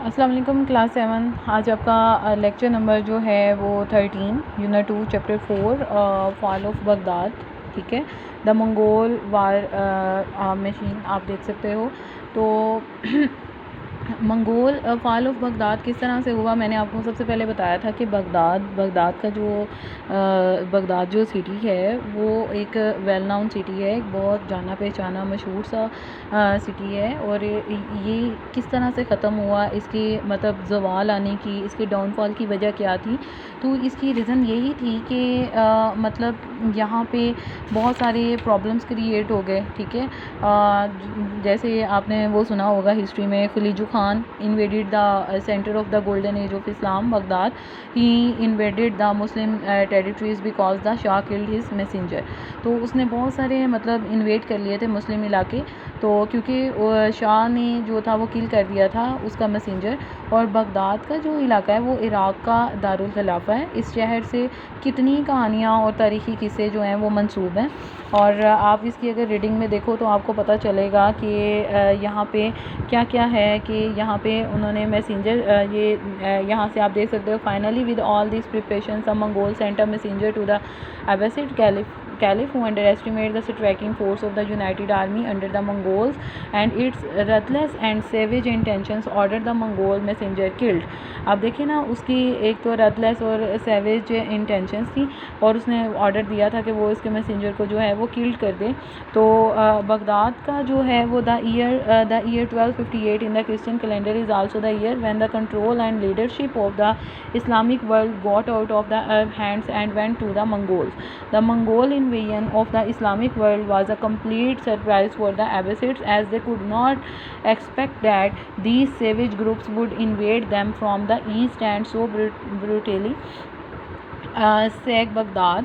السلام علیکم کلاس 7. آج آپ کا لیکچر نمبر جو ہے وہ 13 unit 2 chapter 4 fall of Baghdad. ٹھیک ہے. دا منگول وار مشین آپ دیکھ سکتے ہو. تو منگول فال آف بغداد کس طرح سے ہوا. میں نے آپ کو سب سے پہلے بتایا تھا کہ بغداد جو سٹی ہے وہ ایک ویل ناؤن سٹی ہے, ایک بہت جانا پہچانا مشہور سا سٹی ہے. اور یہ کس طرح سے ختم ہوا, اس کی مطلب زوال آنے کی, اس کے ڈاؤن فال کی وجہ کیا تھی. تو اس کی ریزن یہی تھی کہ مطلب یہاں پہ بہت سارے پرابلمس کریٹ ہو گئے. ٹھیک ہے. جیسے آپ نے وہ سنا ہوگا ہسٹری میں, خلیجو Khan invaded the centre of the golden age of Islam Baghdad. He invaded the Muslim territories because the shah killed his messenger. تو اس نے بہت سارے مطلب انویڈ کر لیے تھے مسلم علاقے. تو کیونکہ شاہ نے جو تھا وہ کل کر دیا تھا اس کا میسنجر. اور بغداد کا جو علاقہ ہے وہ عراق کا دارالخلافہ ہے. اس شہر سے کتنی کہانیاں اور تاریخی قصے جو ہیں وہ منسوب ہیں. اور آپ اس کی اگر ریڈنگ میں دیکھو تو آپ کو پتہ چلے گا کہ یہاں پہ کیا کیا ہے. کہ یہاں پہ انہوں نے میسنجر یہاں سے آپ دیکھ سکتے ہو. Finally with all these preparations a Mongol sent a messenger to the Abbasid Caliph who underestimated the striking force of the united army under the Mongols and its ruthless and savage intentions ordered the Mongol messenger killed. اب دیکھیں نا, اس کی ایک تو ruthless اور savage intentions تھی اور اس نے آرڈر دیا تھا کہ وہ اس کے میسنجر کو جو ہے وہ کلڈ کر دے. تو بغداد کا جو ہے وہ the year 1258 in the Christian calendar is also the year when the control and leadership of the Islamic world got out of the Arab hands and went to the Mongols. The Mongol invasion of the Islamic world was a complete surprise for the Abbasids as they could not expect that these savage groups would invade them from the east and so brutally sack Baghdad,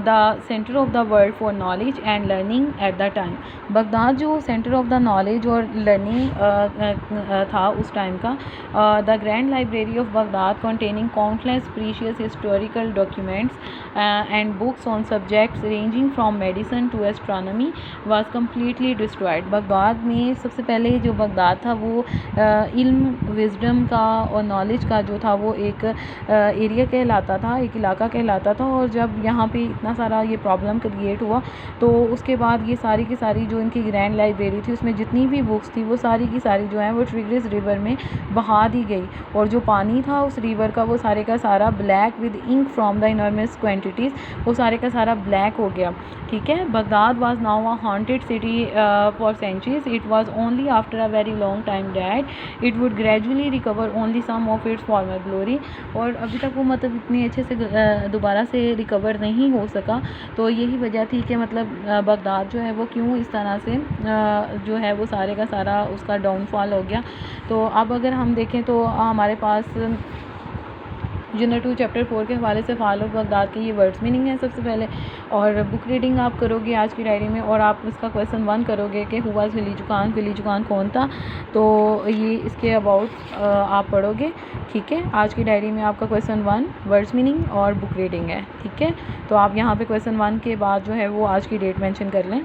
the center of the world for knowledge and learning at the time. Baghdad جو centre of the knowledge اور learning تھا اس time کا. The grand library of Baghdad containing countless precious historical documents and books on subjects ranging from medicine to astronomy was completely destroyed. Baghdad میں سب سے پہلے جو Baghdad تھا وہ علم, وزڈم کا اور نالج کا جو تھا وہ ایک ایریا کہلاتا تھا, ایک علاقہ کہلاتا تھا. اور جب یہاں پہ اتنا سارا یہ پرابلم کریٹ ہوا تو اس کے بعد یہ ساری کی ساری جو ان کی گرینڈ لائبریری تھی اس میں جتنی بھی بکس تھی وہ ساری کی ساری جو ہیں وہ ٹریگرس ریور میں بہا دی گئی. اور جو پانی تھا اس ریور کا وہ سارے کا سارا black with ink from the enormous quantities, وہ سارے کا سارا بلیک ہو گیا. ٹھیک ہے. Baghdad was now a haunted city for centuries. It was only after a very long time that it would gradually recover only some of its former glory. اور ابھی تک وہ مطلب اتنے اچھے سے دوبارہ سے ریکور نہیں ہو سکا. تو یہی وجہ تھی کہ مطلب بغداد جو ہے وہ کیوں اس طرح سے جو ہے وہ سارے کا سارا اس کا ڈاؤن فال ہو گیا. تو اب اگر ہم دیکھیں تو ہمارے پاس یونٹ 2 چیپٹر 4 کے حوالے سے فال آف بغداد کے یہ ورڈس میننگ ہے سب سے پہلے. اور بک ریڈنگ آپ کرو گے آج کی ڈائری میں, اور آپ اس کا کویسچن 1 کرو گے کہ ہو واز خلیجو خان, خلیجو خان کون تھا. تو یہ اس کے اباؤٹ آپ پڑھو گے. ٹھیک ہے. آج کی ڈائری میں آپ کا کویسچن 1 ورڈس میننگ اور بک ریڈنگ ہے. ٹھیک ہے. تو آپ یہاں پہ کویسچن 1 کے بعد جو ہے وہ آج کی ڈیٹ مینشن کر لیں.